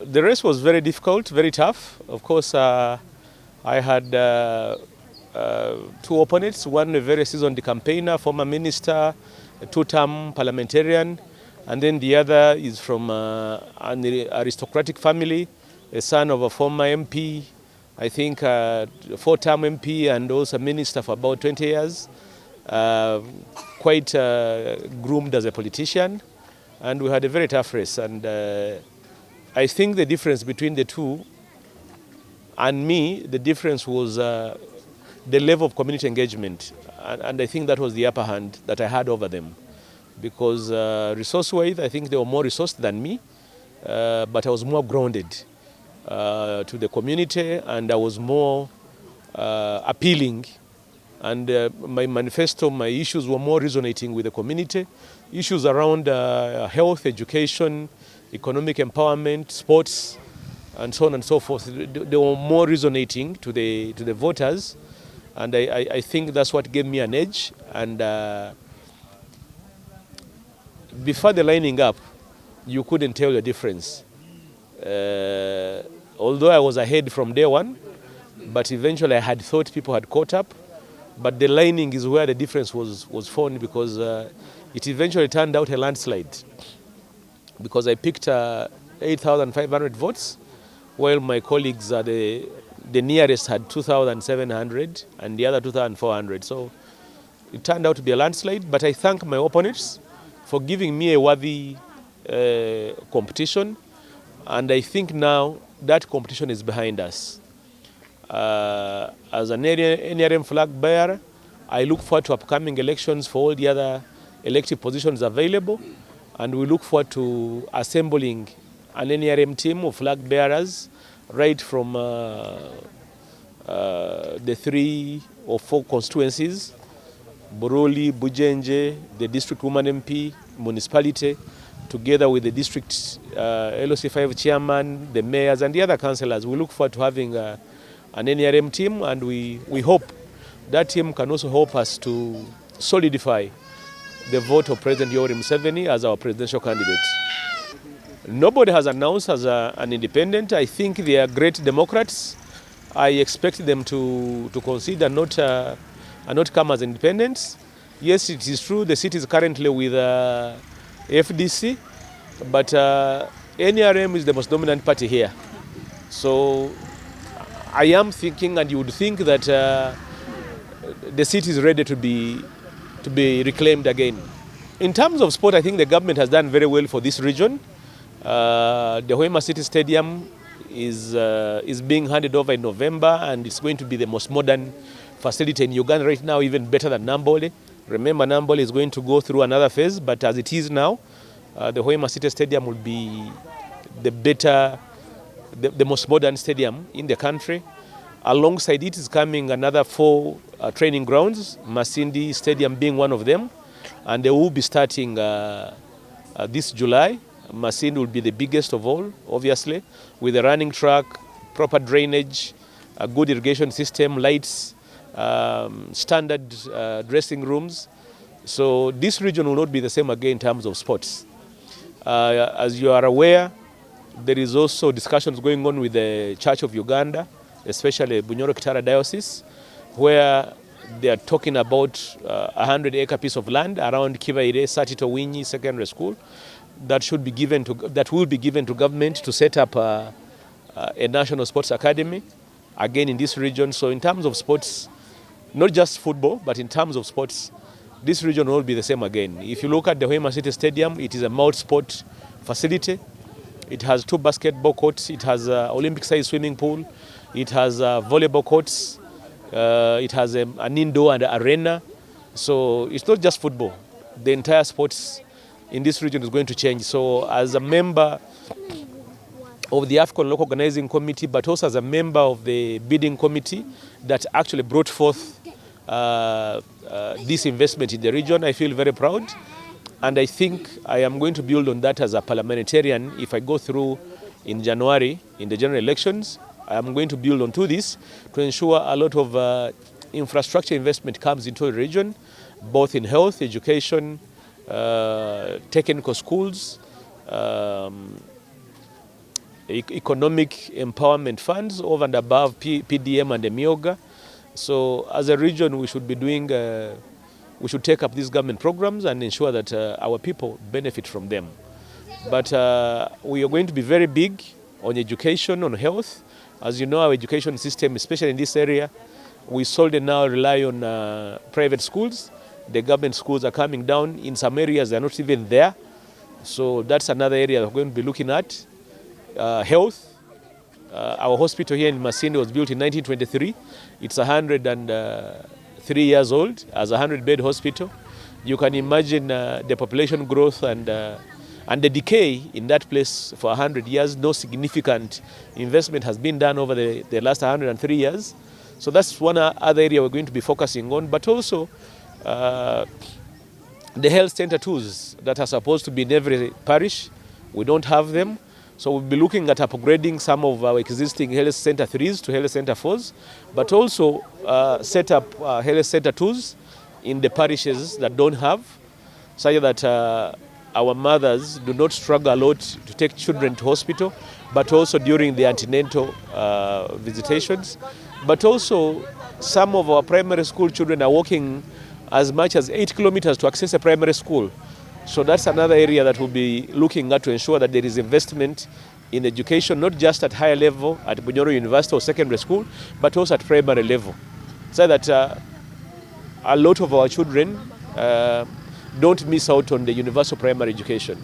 The race was very difficult, very tough. Of course, I had two opponents, one a very seasoned campaigner, former minister, a two-term parliamentarian, and then the other is from an aristocratic family, a son of a former MP, I think a four-term MP and also a minister for about 20 years, quite groomed as a politician, and we had a very tough race. And I think the difference between the two and me, the difference was the level of community engagement. And I think that was the upper hand that I had over them. Because resource-wise, I think they were more resourced than me, but I was more grounded to the community, and I was more appealing. And my manifesto, my issues were more resonating with the community. Issues around health, education, economic empowerment, sports, and so on and so forth. They were more resonating to the voters, and I think that's what gave me an edge. And before the lining up, you couldn't tell the difference. Although I was ahead from day one, but eventually I had thought people had caught up. But the lining is where the difference was found, because it eventually turned out a landslide. Because I picked 8,500 votes, while my colleagues, the nearest, had 2,700 and the other 2,400. So it turned out to be a landslide, but I thank my opponents for giving me a worthy competition, and I think now that competition is behind us. As an NRM flag bearer, I look forward to upcoming elections for all the other elective positions available, and we look forward to assembling an NRM team of flag bearers right from the 3 or 4 constituencies: Buruli, Bujenje, the district woman MP, municipality, together with the district LOC5 chairman, the mayors, and the other councillors. We look forward to having an NRM team, and we hope that team can also help us to solidify the vote of President Yoweri Museveni as our presidential candidate. Nobody has announced as an independent. I think they are great Democrats. I expect them to consider not come as independents. Yes, it is true the seat is currently with FDC, but NRM is the most dominant party here. So I am thinking, and you would think that the seat is ready to be reclaimed again. In terms of sport, I think the government has done very well for this region. The Hoima City Stadium is being handed over in November, and it's going to be the most modern facility in Uganda right now, even better than Nambole. Remember, Nambole is going to go through another phase, but as it is now, the Hoima City Stadium will be the most modern stadium in the country. Alongside it is coming another 4 training grounds, Masindi Stadium being one of them, and they will be starting this July. Masindi will be the biggest of all, obviously, with a running track, proper drainage, a good irrigation system, lights, standard dressing rooms. So this region will not be the same again in terms of sports. As you are aware, there is also discussions going on with the Church of Uganda, especially Bunyoro Kitara Diocese, where they are talking about 100-acre piece of land around Kibaire Satito Winyi Secondary School that will be given to government to set up a national sports academy again in this region. So in terms of sports, not just football, but in terms of sports, this region will be the same again. If you look at the Hoima City Stadium, it is a multi-sport facility. It has 2 basketball courts, it has an Olympic-sized swimming pool, it has volleyball courts, it has an indoor and arena. So it's not just football. The entire sports in this region is going to change. So as a member of the AFCON Local Organizing Committee, but also as a member of the bidding committee that actually brought forth this investment in the region, I feel very proud. And I think I am going to build on that as a parliamentarian. If I go through in January in the general elections, I am going to build onto this to ensure a lot of infrastructure investment comes into the region, both in health, education, technical schools, economic empowerment funds over and above PDM and the Mioga. So as a region, we should be doing, we should take up these government programs and ensure that our people benefit from them. But we are going to be very big on education, on health. As you know, our education system, especially in this area, we solely now rely on private schools. The government schools are coming down. In some areas, they're not even there. So that's another area we're going to be looking at. Health. Our hospital here in Masindi was built in 1923. It's 103 years old as a 100-bed hospital. You can imagine the population growth and the decay in that place for 100 years. No significant investment has been done over the last 103 years. So that's one other area we're going to be focusing on, but also the health center tools that are supposed to be in every parish. We don't have them. So we'll be looking at upgrading some of our existing health center 3s to health center 4s, but also set up health center 2s in the parishes that don't have, such that our mothers do not struggle a lot to take children to hospital, but also during the antenatal visitations. But also some of our primary school children are walking as much as 8 kilometers to access a primary school. So that's another area that we'll be looking at to ensure that there is investment in education, not just at higher level at Bunyoro University or secondary school, but also at primary level. So that a lot of our children don't miss out on the universal primary education.